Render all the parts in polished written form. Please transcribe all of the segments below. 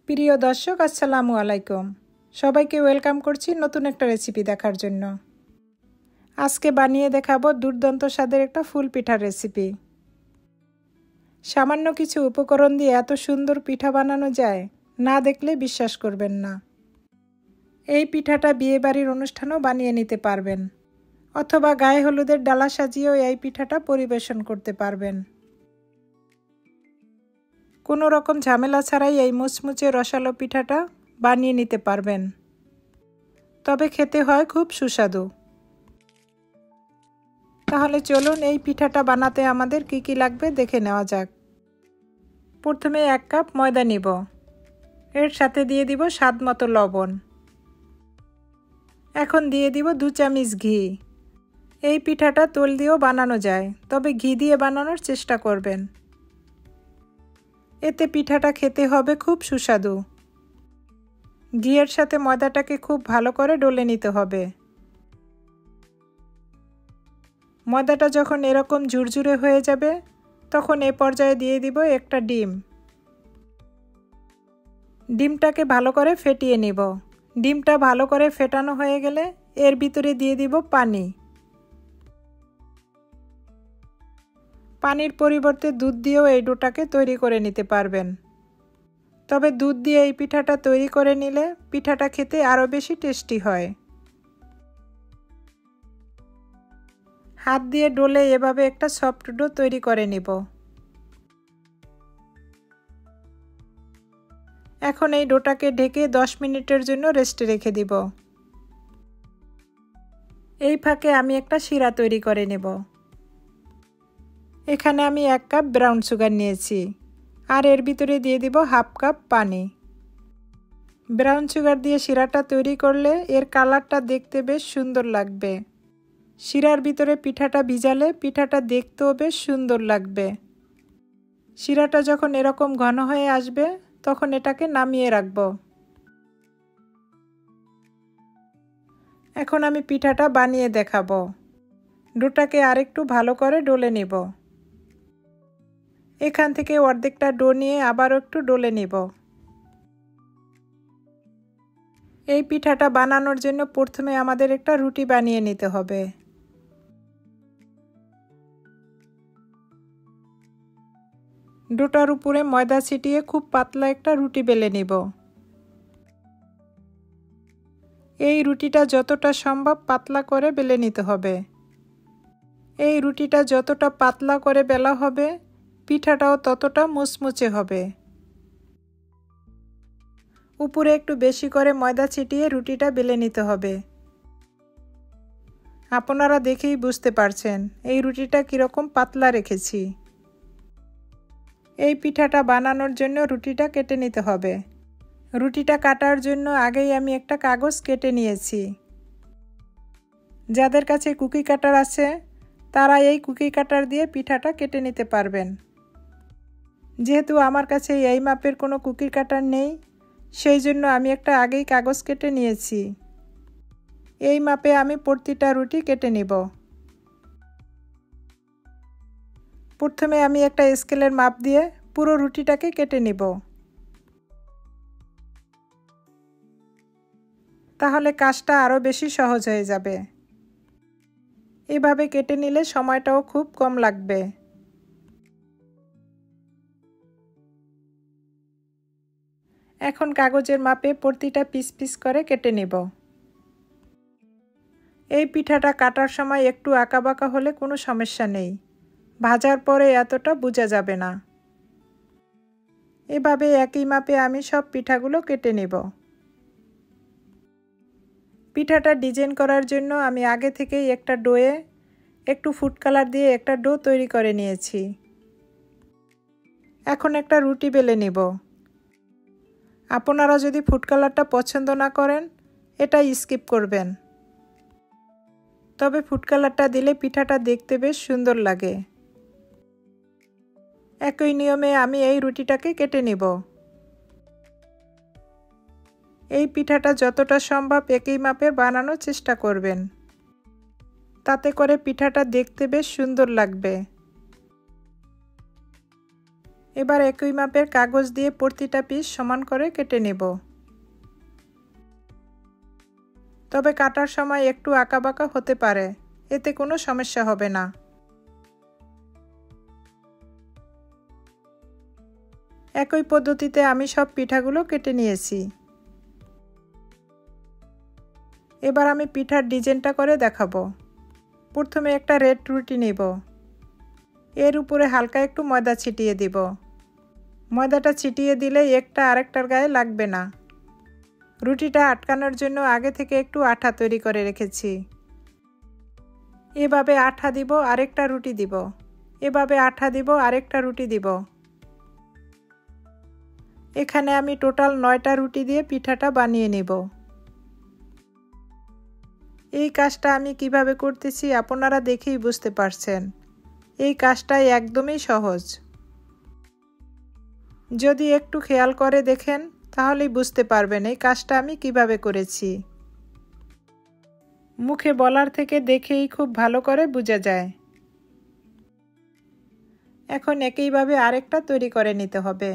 প্রিয় দর্শক আসসালামু আলাইকুম। সবাইকে ওয়েলকাম করছি নতুন একটা রেসিপি দেখার জন্য। আজকে বানিয়ে দেখাবো দুর্দান্ত স্বাদের একটা ফুল পিঠার রেসিপি। সামান্য কিছু উপকরণ দিয়ে এত সুন্দর পিঠা বানানো যায়, না দেখলে বিশ্বাস করবেন না। এই পিঠাটা বিয়েবাড়ির অনুষ্ঠানেও বানিয়ে নিতে পারবেন, অথবা গায়ে হলুদের ডালা সাজিয়েও এই পিঠাটা পরিবেশন করতে পারবেন। কোনো রকম ঝামেলা ছাড়াই এই মুচমুচে রসালো পিঠাটা বানিয়ে নিতে পারবেন, তবে খেতে হয় খুব সুস্বাদু। তাহলে চলুন এই পিঠাটা বানাতে আমাদের কি কি লাগবে দেখে নেওয়া যাক। প্রথমে 1 কাপ ময়দা নিব, এর সাথে দিয়ে দিব স্বাদ মতো লবণ। এখন দিয়ে দিব 2 চামচ ঘি। এই পিঠাটা তেল দিয়েও বানানো যায়, তবে ঘি দিয়ে বানানোর চেষ্টা করবেন, এতে পিঠাটা খেতে হবে খুব সুস্বাদু। ঘিয়ের সাথে ময়দাটাকে খুব ভালো করে ডলে নিতে হবে। ময়দাটা যখন এরকম ঝুরঝুরে হয়ে যাবে, তখন এই পর্যায়ে দিয়ে দিব একটা ডিম। ডিমটাকে ভালো করে ফেটিয়ে নিব। ডিমটা ভালো করে ফেটানো হয়ে গেলে এর ভিতরে দিয়ে দিব পানি। পানির পরিবর্তে দুধ দিয়েও এই ডোটাকে তৈরি করে নিতে পারবেন, তবে দুধ দিয়ে এই পিঠাটা তৈরি করে নিলে পিঠাটা খেতে আরও বেশি টেস্টি হয়। হাত দিয়ে ডলে এভাবে একটা সফট ডো তৈরি করে নিব। এখন এই ডোটাকে ঢেকে 10 মিনিটের জন্য রেস্টে রেখে দিব। এই ফাঁকে আমি একটা শিরা তৈরি করে নেব। এখানে আমি 1 কাপ ব্রাউন সুগার নিয়েছি, আর এর ভিতরে দিয়ে দিব 1/2 কাপ পানি। ব্রাউন সুগার দিয়ে শিরাটা তৈরি করলে এর কালারটা দেখতে বেশ সুন্দর লাগবে। শিরার ভিতরে পিঠাটা ভিজালে পিঠাটা দেখতেও বেশ সুন্দর লাগবে। শিরাটা যখন এরকম ঘন হয়ে আসবে, তখন এটাকে নামিয়ে রাখব। এখন আমি পিঠাটা বানিয়ে দেখাবো। ডোটাকে আরেকটু ভালো করে ডলে নেব। এখান থেকে অর্ধেকটা ডো নিয়ে আবারও একটু ডলে নেব। এই পিঠাটা বানানোর জন্য প্রথমে আমাদের একটা রুটি বানিয়ে নিতে হবে। ডোটার উপরে ময়দা ছিটিয়ে খুব পাতলা একটা রুটি বেলে নিব। এই রুটিটা যতটা সম্ভব পাতলা করে বেলে নিতে হবে। এই রুটিটা যতটা পাতলা করে বেলা হবে, পিঠাটাও ততটা মুচমুচে হবে। উপরে একটু বেশি করে ময়দা ছিটিয়ে রুটিটা বেলে নিতে হবে। আপনারা দেখেই বুঝতে পারছেন এই রুটিটা কীরকম পাতলা রেখেছি। এই পিঠাটা বানানোর জন্য রুটিটা কেটে নিতে হবে। রুটিটা কাটার জন্য আগেই আমি একটা কাগজ কেটে নিয়েছি। যাদের কাছে কুকি কাটার আছে, তারা এই কুকি কাটার দিয়ে পিঠাটা কেটে নিতে পারবেন। যেহেতু আমার কাছে এই মাপের কোনো কুকি কাটার নেই, সেই জন্য আমি একটা আগেই কাগজ কেটে নিয়েছি। এই মাপে আমি প্রতিটা রুটি কেটে নিব। প্রথমে আমি একটা স্কেলের মাপ দিয়ে পুরো রুটিটাকে কেটে নিব। তাহলে কাজটা আরও বেশি সহজ হয়ে যাবে। এভাবে কেটে নিলে সময়টাও খুব কম লাগবে। এখন কাগজের মাপে প্রতিটা পিস পিস করে কেটে নেব। এই পিঠাটা কাটার সময় একটু আঁকাবাঁকা হলে কোনো সমস্যা নেই, ভাজার পরে এতটা বোঝা যাবে না। এভাবে একই মাপে আমি সব পিঠাগুলো কেটে নেব। পিঠাটা ডিজাইন করার জন্য আমি আগে থেকেই একটা ডোয়ে একটু ফুড কালার দিয়ে একটা ডো তৈরি করে নিয়েছি। এখন একটা রুটি বেলে নেব। আপনারা যদি ফুড কালারটা পছন্দ না করেন, এটা স্কিপ করবেন, তবে ফুড কালারটা দিলে পিঠাটা দেখতে বেশ সুন্দর লাগে। একই নিয়মে আমি এই রুটিটাকে কেটে নেব। এই পিঠাটা যতটা সম্ভব একই মাপের বানানোর চেষ্টা করবেন, তাতে করে পিঠাটা দেখতে বেশ সুন্দর লাগবে। এবার একই মাপের কাগজ দিয়ে প্রতিটা পিস সমান করে কেটে নেব। তবে কাটার সময় একটু আঁকাবাঁকা হতে পারে, এতে কোনো সমস্যা হবে না। একই পদ্ধতিতে আমি সব পিঠাগুলো কেটে নিয়েছি। এবার আমি পিঠার ডিজাইনটা করে দেখাবো। প্রথমে একটা রেড রুটি নেব, এর উপরে হালকা একটু ময়দা ছিটিয়ে দিব। ময়দাটা ছিটিয়ে দিলে একটা আরেকটার গায়ে লাগবে না। রুটিটা আটকানোর জন্য আগে থেকে একটু আঠা তৈরি করে রেখেছি। এভাবে আঠা দিব, আরেকটা রুটি দিব, এভাবে আঠা দিব, আরেকটা রুটি দিব। এখানে আমি টোটাল 9টা রুটি দিয়ে পিঠাটা বানিয়ে নেব। এই কাজটা আমি কিভাবে করতেছি আপনারা দেখেই বুঝতে পারছেন। এই কাজটাই একদমই সহজ। যদি একটু খেয়াল করে দেখেন তাহলেই বুঝতে পারবেন এই কাজটা আমি কিভাবে করেছি। মুখে বলার থেকে দেখেই খুব ভালো করে বোঝা যায়। এখন একইভাবে আরেকটা তৈরি করে নিতে হবে।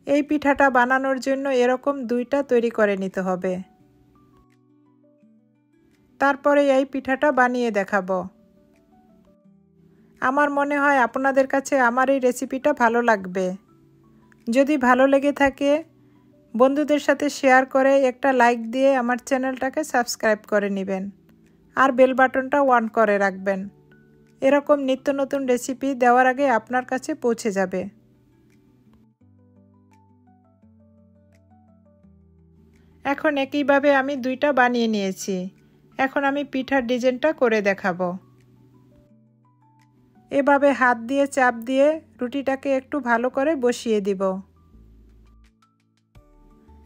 এই পিঠাটা বানানোর জন্য এরকম 2টা তৈরি করে নিতে হবে। তারপরে এই পিঠাটা বানিয়ে দেখাবো। আমার মনে হয় আপনাদের কাছে আমার এই রেসিপিটা ভালো লাগবে। যদি ভালো লেগে থাকে বন্ধুদের সাথে শেয়ার করে একটা লাইক দিয়ে আমার চ্যানেলটাকে সাবস্ক্রাইব করে নেবেন আর বেল বাটনটা অন করে রাখবেন। এরকম নিত্য নতুন রেসিপি দেওয়ার আগে আপনার কাছে পৌঁছে যাবে। এখন একইভাবে আমি 2টা বানিয়ে নিয়েছি। এখন আমি পিঠার ডিজাইনটা করে দেখাবো। এভাবে হাত দিয়ে চাপ দিয়ে রুটিটাকে একটু ভালো করে বসিয়ে দিব।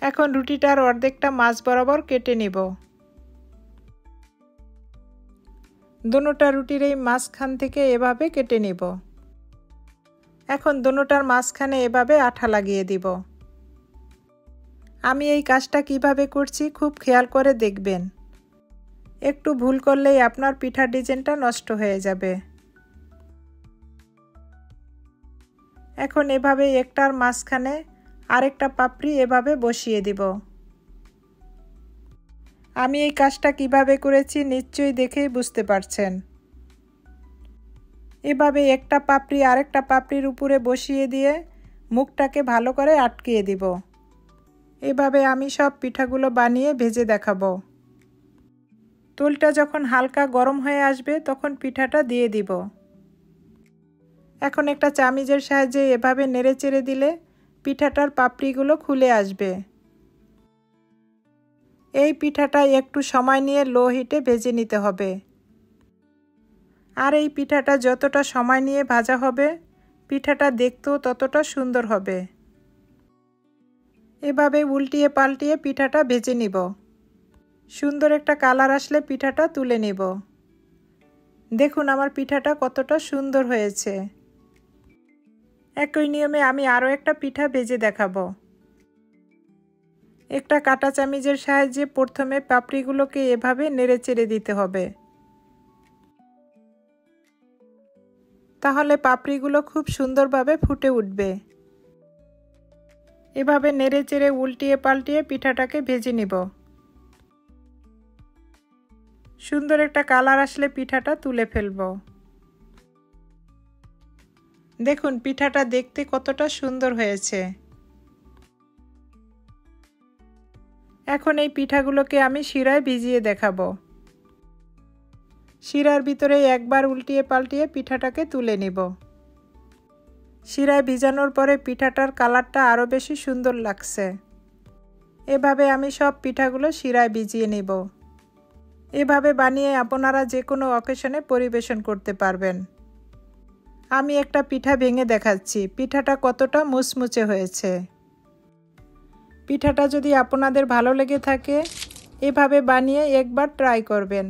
এখন রুটিটার অর্ধেকটা মাঝ বরাবর কেটে নিব। দোনোটা রুটির এই মাঝখান থেকে এভাবে কেটে নিব। এখন দোনোটার মাঝখানে এভাবে আঠা লাগিয়ে দিব। আমি এই কাজটা কিভাবে করছি খুব খেয়াল করে দেখবেন। একটু ভুল করলেই আপনার পিঠার ডিজাইনটা নষ্ট হয়ে যাবে। এখন এভাবে একটার মাঝখানে আরেকটা পাপড়ি এভাবে বসিয়ে দিব। আমি এই কাজটা কিভাবে করেছি নিশ্চয়ই দেখেই বুঝতে পারছেন। এভাবে একটা পাপড়ি আরেকটা পাপড়ির উপরে বসিয়ে দিয়ে মুখটাকে ভালো করে আটকিয়ে দিব। এভাবে আমি সব পিঠাগুলো বানিয়ে ভেজে দেখাবো। তেলটা যখন হালকা গরম হয়ে আসবে তখন পিঠাটা দিয়ে দিব। এখন একটা চামিচের সাহায্যে এভাবে নেড়েচেড়ে দিলে পিঠাটার পাপড়িগুলো খুলে আসবে। এই পিঠাটা একটু সময় নিয়ে লো হিটে ভেজে নিতে হবে। আর এই পিঠাটা যতটা সময় নিয়ে ভাজা হবে পিঠাটা দেখতেও ততটা সুন্দর হবে। এভাবে উল্টিয়ে পাল্টিয়ে পিঠাটা ভেজে নিব। সুন্দর একটা কালার আসলে পিঠাটা তুলে নিব। দেখুন আমার পিঠাটা কতটা সুন্দর হয়েছে। একই নিয়মে আমি আরও একটা পিঠা ভেজে দেখাবো। একটা কাঁটা চামিচের সাহায্যে প্রথমে পাপড়িগুলোকে এভাবে নেড়েচেড়ে দিতে হবে। তাহলে পাপড়িগুলো খুব সুন্দরভাবে ফুটে উঠবে। এভাবে নেড়েচেড়ে উল্টিয়ে পাল্টিয়ে পিঠাটাকে ভেজে নিব। সুন্দর একটা কালার আসলে পিঠাটা তুলে ফেলব। দেখুন পিঠাটা দেখতে কতটা সুন্দর হয়েছে। এখন এই পিঠাগুলোকে আমি শিরায় ভিজিয়ে দেখাবো। শিরার ভিতরে একবার উল্টিয়ে পাল্টিয়ে পিঠাটাকে তুলে নিব। শিরায় ভিজানোর পরে পিঠাটার কালারটা আরও বেশি সুন্দর লাগছে। এভাবে আমি সব পিঠাগুলো শিরায় ভিজিয়ে নিব। এভাবে বানিয়ে আপনারা যে কোনো অকেশনে পরিবেশন করতে পারবেন। আমি একটা পিঠা ভেঙে দেখাচ্ছি পিঠাটা কতটা মুচমুচে হয়েছে। পিঠাটা যদি আপনাদের ভালো লেগে থাকে এভাবে বানিয়ে একবার ট্রাই করবেন।